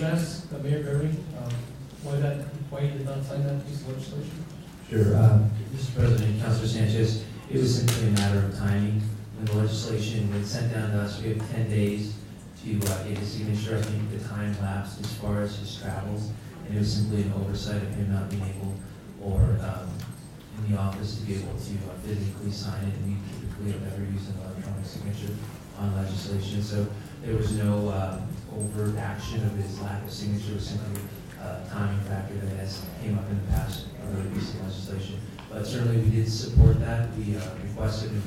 I ask Mayor Berry why he did not sign that piece of legislation? Sure. Mr. President, Councilor Sanchez, it was simply a matter of timing. When the legislation was sent down to us, we have 10 days to get his signature. I think the time lapsed as far as his travels, and it was simply an oversight of him not being able, or in the office, to be able to physically sign it. And we typically have never used an electronic signature on legislation, so there was no overt action of his lack of signature. It was simply a timing factor that has came up in the past for other pieces of legislation. But certainly we did support that. We requested and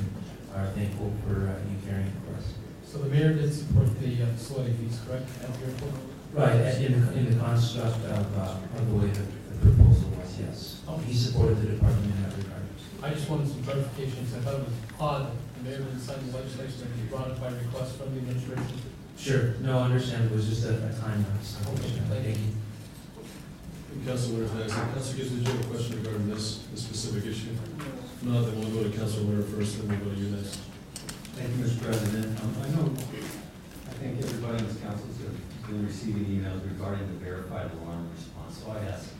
are thankful for you carrying it for us. So the mayor did support the facility fees, correct, at the airport? Right, in the construct of the way the proposal was, yes. He supported the department in that regard. I just wanted some clarification, because I thought it was odd that the mayor didn't sign the legislation and he brought it by request from the administration. Sure, no, I understand. It was just a time lapse. Thank you. Councilor Winters, Councilor Gibbs, did you have a question regarding this specific issue? No, then we'll go to Councilor Winter first, then we'll go to you next. Thank you, Mr. President. I think everybody in this council has been receiving emails regarding the verified alarm response. So I asked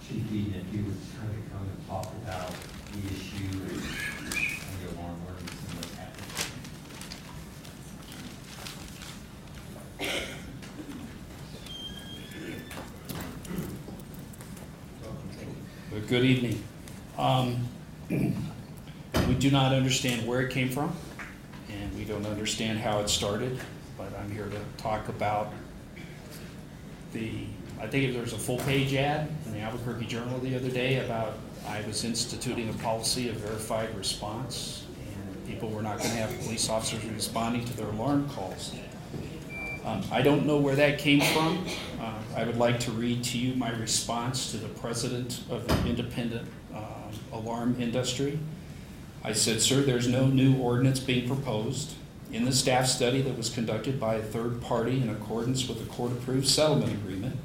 Chief Eaton if he would kind of come and talk about the issue and the alarm ordinance and what's happening. Good evening. We do not understand where it came from, and we don't understand how it started, but I'm here to talk about I think there's a full-page ad in the Albuquerque Journal the other day about I was instituting a policy of verified response, and people were not going to have police officers responding to their alarm calls. I don't know where that came from. I would like to read to you my response to the president of the independent alarm industry. I said, sir, there's no new ordinance being proposed. In the staff study that was conducted by a third party in accordance with the court-approved settlement agreement,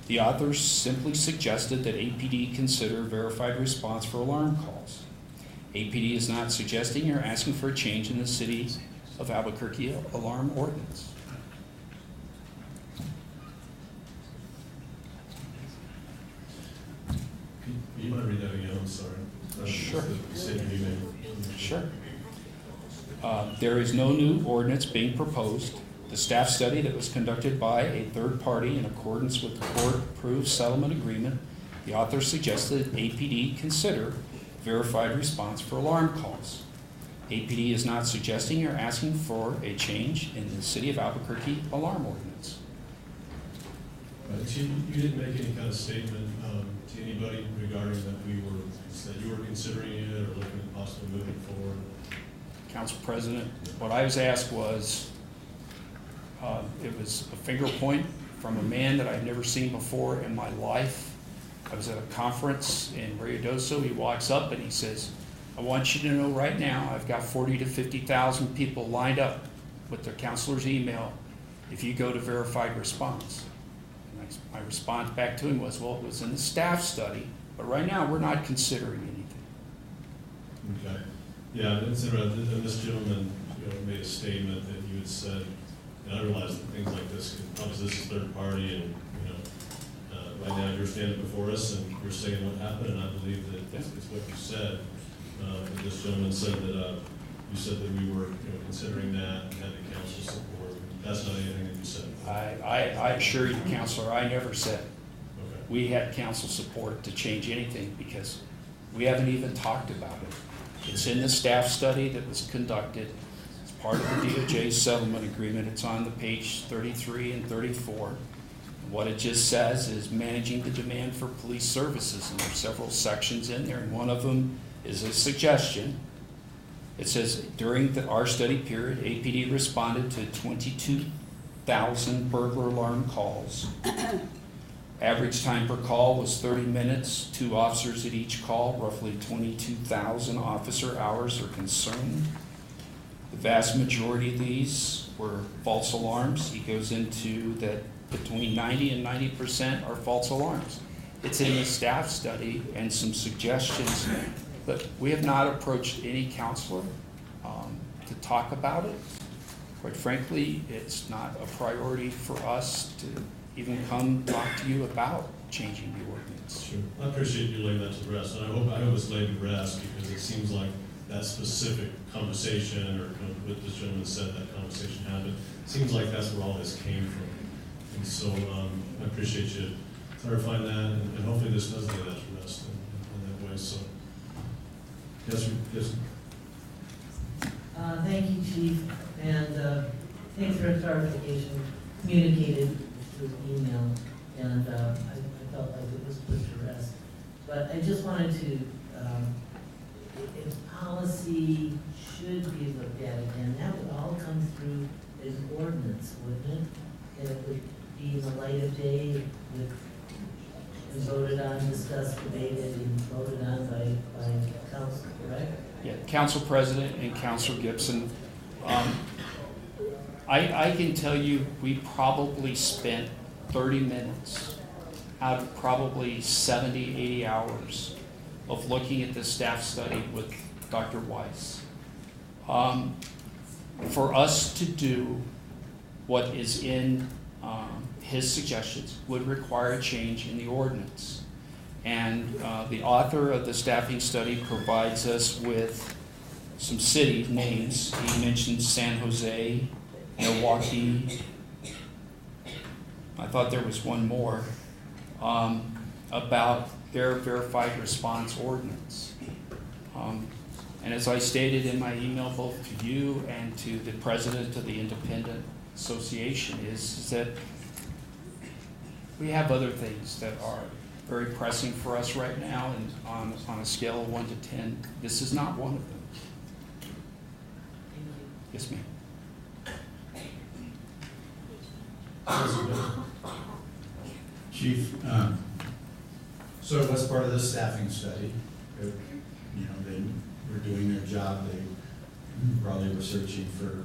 the authors simply suggested that APD consider verified response for alarm calls. APD is not suggesting or asking for a change in the city of Albuquerque alarm ordinance. You might read that again, I'm sorry. Sure. The statement you made. Sure. There is no new ordinance being proposed. The staff study that was conducted by a third party in accordance with the court-approved settlement agreement, the author suggested APD consider verified response for alarm calls. APD is not suggesting or asking for a change in the city of Albuquerque alarm ordinance. So you didn't make any kind of statement to anybody regarding that you were considering it or looking at possibly moving forward? Council President, what I was asked was, it was a finger point from a man that I've never seen before in my life. I was at a conference in Ruidoso. He walks up and he says, I want you to know right now, I've got 40 to 50,000 people lined up with their counselor's email if you go to verified response. And my response back to him was, well, it was in the staff study, but right now we're not considering anything. Okay. Yeah, it's interesting. And this gentleman, made a statement that you had said, and I realize that things like this, obviously this is third party, and right now you're standing before us and you're saying what happened, and I believe that it's what you said. This gentleman said that you said that we were considering that and had the council support. That's not anything that you said. I assure you, Counselor, I never said Okay. we had council support to change anything because we haven't even talked about it. It's in the staff study that was conducted. It's part of the DOJ settlement agreement. It's on the page 33 and 34. What it just says is managing the demand for police services, and there's several sections in there, and one of them is a suggestion. It says, during our study period, APD responded to 22,000 burglar alarm calls. Average time per call was 30 minutes, 2 officers at each call, roughly 22,000 officer hours are consumed. The vast majority of these were false alarms. He goes into that between 90 and 90% are false alarms. It's in the staff study and some suggestions, but we have not approached any counselor to talk about it. Quite frankly, it's not a priority for us to even come talk to you about changing the ordinance. Sure. I appreciate you laying that to rest, and I hope it's laid to rest, because it seems like that specific conversation, or what this gentleman said, that conversation happened, seems like that's where all this came from. And so, I appreciate you clarifying that, and hopefully this does lay that to rest in that way, so. Yes, yes. Thank you, Chief, and thanks for the clarification communicated through email, and I felt like it was put to rest. But I just wanted to, if policy should be looked at again, that would all come through as ordinance, wouldn't it? And it would be in the light of day, with, and voted on, discussed, debated, and voted on by council, correct? Yeah, Council President and Councilor Gibson, I can tell you, we probably spent 30 minutes out of probably 70, 80 hours of looking at this staff study with Dr. Weiss. For us to do what is in his suggestions would require a change in the ordinance. And the author of the staffing study provides us with some city names. He mentioned San Jose, Milwaukee. I thought there was one more about their verified response ordinance. And as I stated in my email both to you and to the president of the Independent Association is that we have other things that are very pressing for us right now, and on a scale of 1 to 10, this is not one of them. Yes, ma'am. Chief, so it was part of the staffing study. They were doing their job. They probably were searching for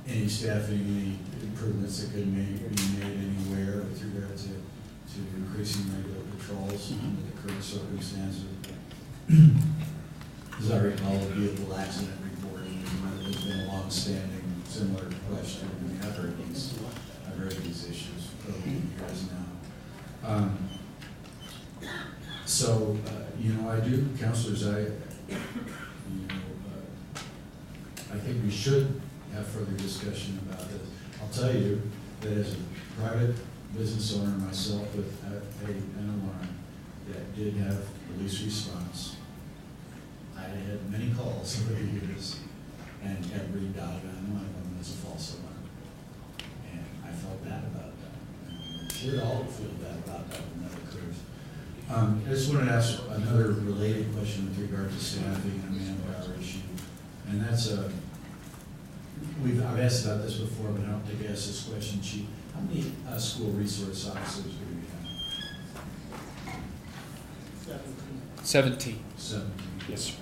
any staffing, any improvements that could be made anywhere with regard to increasing regular patrols under the current circumstances. As I recall, the vehicle accident reporting has been a long-standing similar question. I mean, I've heard these issues over the years now. I do, counselors, I think we should have further discussion about this. I'll tell you that as a private business owner myself with an alarm that did have police response, I had many calls over the years, and every doggone one of them was a false alarm. And I felt bad about that. And we should all feel bad about that when that occurs. I just wanted to ask another related question with regard to staffing and manpower issue. And that's I've asked about this before, but I don't think I asked this question, Chief. How many school resource officers do we have? 17. 17. Yes, sir.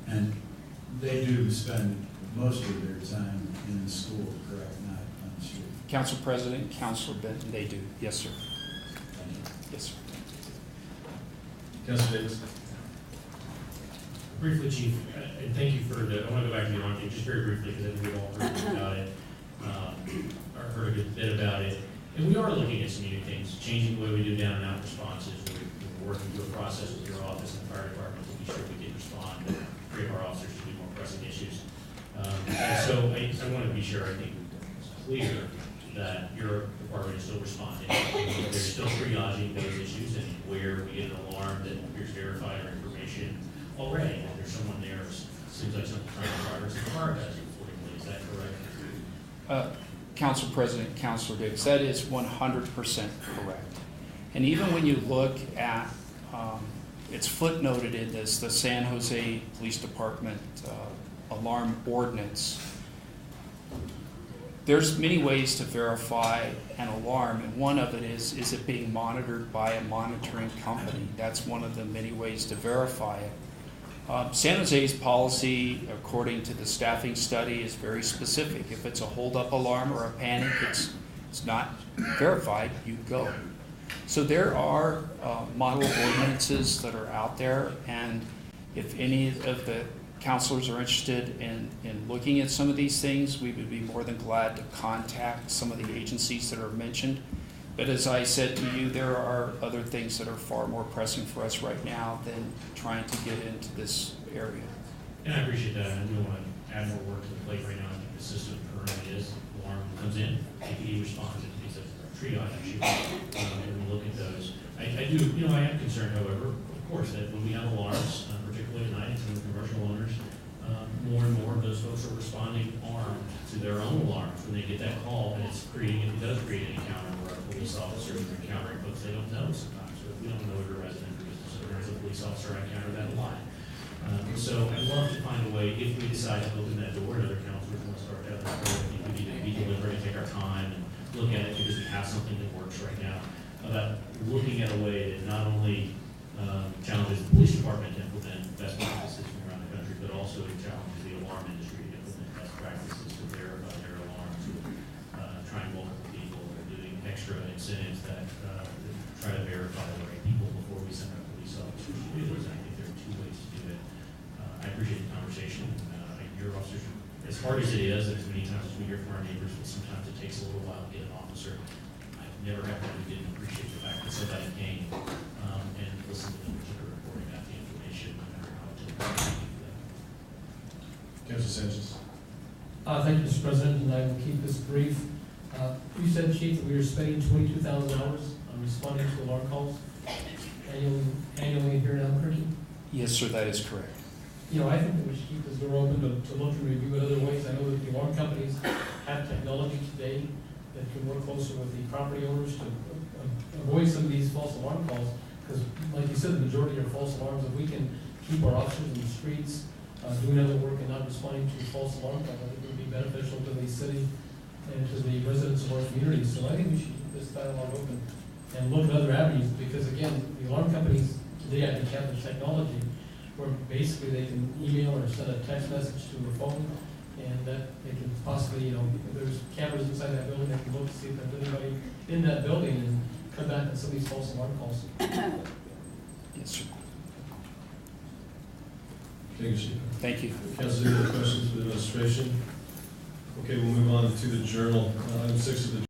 And they do spend most of their time in the school, correct, not on the street? Council President, Councilor Benton, they do. Yes, sir. Thank you. Yes, sir. Councilor Davis. Briefly, Chief, and thank you for I want to go back to the alarm thing just very briefly, because I think we've all heard about it, or heard a good bit about it. And we are looking at some new things, changing the way we do down and out responses. We're working through a process with your office and the fire department to be sure we can respond and free our officers to do more pressing issues. And so I want to be sure, I think it's clear that your department is still responding. They're still triaging those issues, and where we get an alarm that appears verified or information already, that there's someone there, seems like something's trying to progress, the car does it accordingly. Is that correct? Council President, Councilor Davis, that is 100% correct. And even when you look at, it's footnoted in this, the San Jose Police Department alarm ordinance, there's many ways to verify an alarm, and one of it is it being monitored by a monitoring company? That's one of the many ways to verify it. San Jose's policy, according to the staffing study, is very specific. If it's a hold-up alarm or a panic, it's not verified, you go. So there are model ordinances that are out there, and if any of the counselors are interested in looking at some of these things, we would be more than glad to contact some of the agencies that are mentioned. But as I said to you, there are other things that are far more pressing for us right now than trying to get into this area. And I appreciate that, and we want to add more work to the plate right now. I think the system currently is, alarm comes in, APD responds, it's a triage issue, and we look at those. I do, I am concerned, however, of course, that when we have alarms, particularly at night, some of the commercial owners, more and more of those folks are responding armed to their own alarms when they get that call, and it does create an encounter where a police officer is encountering folks they don't know sometimes. So if we don't know every resident or business owner as a police officer, I encounter that a lot. So I'd love to find a way, if we decide to open that door, and other councilors want to start down that road, I think we need to be deliberate and take our time and look at it because we have something that works right now, about looking at a way that not only challenges the police department to implement best practices from around the country, but also challenges the alarm industry to implement best practices to verify their alarms, trying multiple people, or doing extra incentives that try to verify the right people before we send our police officers to do those. I think there are two ways to do it. I appreciate the conversation. Your officers, as hard as it is, and as many times as we hear from our neighbors, but sometimes it takes a little while to get an officer. I've never had one who didn't appreciate the fact that somebody came and listened to them, took a report, and got the information, no matter how difficult it is. Councilor Sanchez. Thank you, Mr. President, and I will keep this brief. You said, Chief, that we were spending $22,000 on responding to alarm calls annually here in Albuquerque. Yes, sir, that is correct. I think that we should keep this door open to look and review it other ways. I know that the alarm companies have technology today that can work closer with the property owners to avoid some of these false alarm calls. Because like you said, the majority are false alarms. If we can keep our officers in the streets doing other work and not responding to false alarm calls, I think it would be beneficial to the city and to the residents of our communities. So I think we should keep this dialogue open and look at other avenues, because again, the alarm companies today, I think, have the technology where basically they can email or send a text message to a phone, and that they can possibly, if there's cameras inside that building, they can look to see if there's anybody in that building and come back on some of these false alarm calls. Yes, sir. Thank you, Chief. Thank you. Councilor, any other questions for the administration? Okay, we'll move on to the journal. Item 6 of the